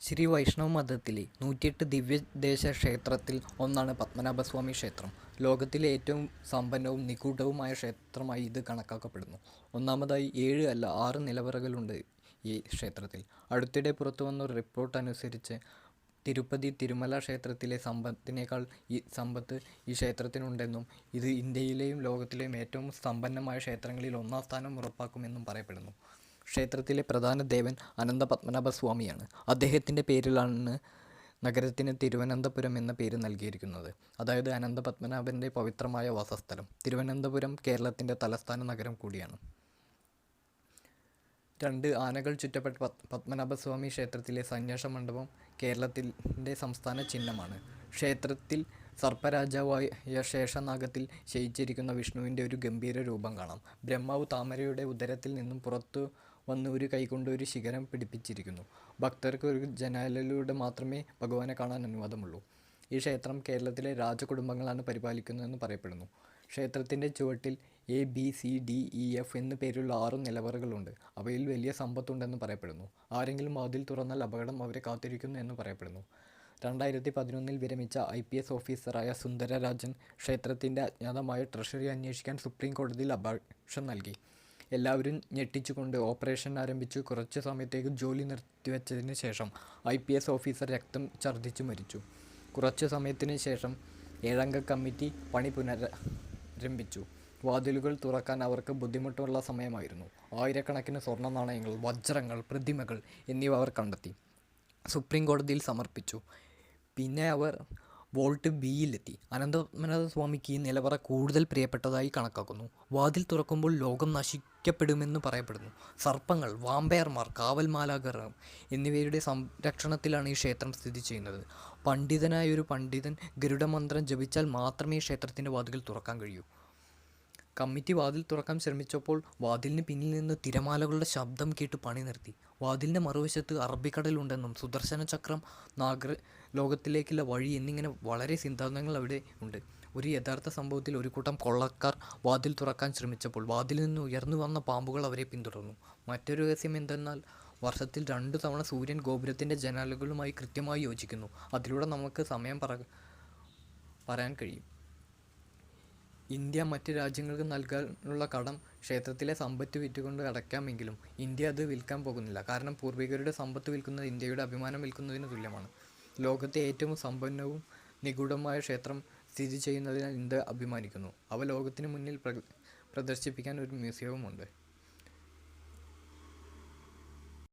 ശ്രീ വൈഷ്ണവ മതത്തിലെ 108 ദിവ്യദേശ ക്ഷേത്രത്തിൽ ഒന്നാണ് പത്മനാഭസ്വാമി ക്ഷേത്രം. ലോകത്തിലെ ഏറ്റവും സമ്പന്നവും നിഗൂഢവുമായ ക്ഷേത്രമായി ഇത് കണക്കാക്കപ്പെടുന്നു. ഒന്നാമതായി 7 അല്ല 6 നിലവറകളുണ്ട് ഈ ക്ഷേത്രത്തിൽ. അടുത്തിടെ പുറത്തുവന്ന ഒരു റിപ്പോർട്ട് അനുസരിച്ച് തിരുപ്പതി തിരുമല ക്ഷേത്രത്തിലെ സമ്പത്തിനേക്കാൾ സമ്പത്ത് ഈ ക്ഷേത്രത്തിനുണ്ടെന്നും ഇത് ഇന്ത്യയിലെയും ലോകത്തിലെയും ഏറ്റവും സമ്പന്നമായ ക്ഷേത്രങ്ങളിൽ ഒന്നാം സ്ഥാനം ഉറപ്പാക്കുമെന്നും പറയപ്പെടുന്നു. ക്ഷേത്രത്തിലെ പ്രധാന ദേവൻ അനന്തപത്മനാഭസ്വാമിയാണ്. അദ്ദേഹത്തിൻ്റെ പേരിലാണ് നഗരത്തിന് തിരുവനന്തപുരം എന്ന പേര് നൽകിയിരിക്കുന്നത്. അതായത് അനന്തപത്മനാഭൻ്റെ പവിത്രമായ വാസസ്ഥലം. തിരുവനന്തപുരം കേരളത്തിൻ്റെ തലസ്ഥാന നഗരം കൂടിയാണ്. 2 ആനകൾ ചുറ്റപ്പെട്ട പത്മനാഭസ്വാമി ക്ഷേത്രത്തിലെ സന്യാസ മണ്ഡപം കേരളത്തിൻ്റെ സംസ്ഥാന ചിഹ്നമാണ്. ക്ഷേത്രത്തിൽ സർപ്പരാജാവായ ശേഷനാഗത്തിൽ ശയിച്ചിരിക്കുന്ന വിഷ്ണുവിൻ്റെ ഒരു ഗംഭീര രൂപം കാണാം. ബ്രഹ്മാവ് താമരയുടെ ഉദരത്തിൽ നിന്നും പുറത്തു വന്ന് ഒരു കൈകൊണ്ട് ഒരു ശിഖരം പിടിപ്പിച്ചിരിക്കുന്നു. ഭക്തർക്ക് ഒരു ജനാലയിലൂടെ മാത്രമേ ഭഗവാനെ കാണാൻ അനുവാദമുള്ളൂ. ഈ ക്ഷേത്രം കേരളത്തിലെ രാജകുടുംബങ്ങളാണ് പരിപാലിക്കുന്നതെന്ന് പറയപ്പെടുന്നു. ക്ഷേത്രത്തിൻ്റെ ചുവട്ടിൽ ABCDEF എന്നു പേരുള്ള 6 നിലവറകളുണ്ട്. അവയിൽ വലിയ സമ്പത്തുണ്ടെന്ന് പറയപ്പെടുന്നു. ആരെങ്കിലും വാതിൽ തുറന്നാൽ അപകടം അവരെ കാത്തിരിക്കുന്നു എന്ന് പറയപ്പെടുന്നു. 2011 വിരമിച്ച IPS ഓഫീസറായ സുന്ദരരാജൻ ക്ഷേത്രത്തിൻ്റെ അജ്ഞാതമായ ട്രഷറി അന്വേഷിക്കാൻ സുപ്രീം കോടതിയിൽ അപേക്ഷ നൽകി. എല്ലാവരും ഞെട്ടിച്ചുകൊണ്ട് ഓപ്പറേഷൻ ആരംഭിച്ചു. കുറച്ചു സമയത്തേക്ക് ജോലി നിർത്തിവെച്ചതിന് ശേഷം IPS ഓഫീസർ രക്തം ഛർദ്ദിച്ചു മരിച്ചു. കുറച്ചു സമയത്തിന് ശേഷം 7-അംഗ കമ്മിറ്റി പണി പുനരാരംഭിച്ചു. വാതിലുകൾ തുറക്കാൻ അവർക്ക് ബുദ്ധിമുട്ടുള്ള സമയമായിരുന്നു. ആയിരക്കണക്കിന് സ്വർണ്ണ നാണയങ്ങൾ, വജ്രങ്ങൾ, പ്രതിമകൾ എന്നിവ അവർ കണ്ടെത്തി സുപ്രീം കോടതിയിൽ സമർപ്പിച്ചു. പിന്നെ അവർ വോൾട്ട് ബിയിലെത്തി. അനന്തപത്മനാഭസ്വാമിക്ക് ഈ നിലവറ കൂടുതൽ പ്രിയപ്പെട്ടതായി കണക്കാക്കുന്നു. വാതിൽ തുറക്കുമ്പോൾ ലോകം നശിക്കപ്പെടുമെന്ന് പറയപ്പെടുന്നു. സർപ്പങ്ങൾ, വാമ്പയർമാർ, കാവൽ മാലാഖർ എന്നിവയുടെ സംരക്ഷണത്തിലാണ് ഈ ക്ഷേത്രം സ്ഥിതി ചെയ്യുന്നത്. പണ്ഡിതനായൊരു പണ്ഡിതൻ ഗരുഡമന്ത്രം ജപിച്ചാൽ മാത്രമേ ഈ ക്ഷേത്രത്തിൻ്റെ വാതിൽ തുറക്കാൻ കഴിയൂ. കമ്മിറ്റി വാതിൽ തുറക്കാൻ ശ്രമിച്ചപ്പോൾ വാതിലിന് പിന്നിൽ നിന്ന് തിരമാലകളുടെ ശബ്ദം കേട്ട് പണി നിർത്തി. വാതിലിൻ്റെ മറുവശത്ത് അറബിക്കടലുണ്ടെന്നും സുദർശന ചക്രം, നാഗലോകത്തിലേക്കുള്ള വഴി എന്നിങ്ങനെ വളരെ സിദ്ധാന്തങ്ങൾ അവിടെ ഉണ്ട്. ഒരു യഥാർത്ഥ സംഭവത്തിൽ ഒരു കൂട്ടം കൊള്ളക്കാർ വാതിൽ തുറക്കാൻ ശ്രമിച്ചപ്പോൾ വാതിലിൽ നിന്ന് ഉയർന്നു വന്ന പാമ്പുകൾ അവരെ പിന്തുടർന്നു. മറ്റൊരു രഹസ്യം എന്തെന്നാൽ വർഷത്തിൽ 2 തവണ സൂര്യൻ ഗോപുരത്തിൻ്റെ ജനാലകളുമായി കൃത്യമായി യോജിക്കുന്നു. അതിലൂടെ നമുക്ക് സമയം പറയാൻ കഴിയും. ഇന്ത്യ മറ്റ് രാജ്യങ്ങൾക്ക് നൽകാനുള്ള കടം ക്ഷേത്രത്തിലെ സമ്പത്ത് വിറ്റുകൊണ്ട് അടയ്ക്കാമെങ്കിലും ഇന്ത്യ അത് വിൽക്കാൻ പോകുന്നില്ല. കാരണം പൂർവികരുടെ സമ്പത്ത് വിൽക്കുന്നത് ഇന്ത്യയുടെ അഭിമാനം വിൽക്കുന്നതിന് തുല്യമാണ്. ലോകത്തെ ഏറ്റവും സമ്പന്നവും നിഗൂഢമായ ക്ഷേത്രം സ്ഥിതി ചെയ്യുന്നതിനാൽ ഇന്ത്യ അഭിമാനിക്കുന്നു. അവ ലോകത്തിന് മുന്നിൽ പ്രദർശിപ്പിക്കാൻ ഒരു മ്യൂസിയവുമുണ്ട്.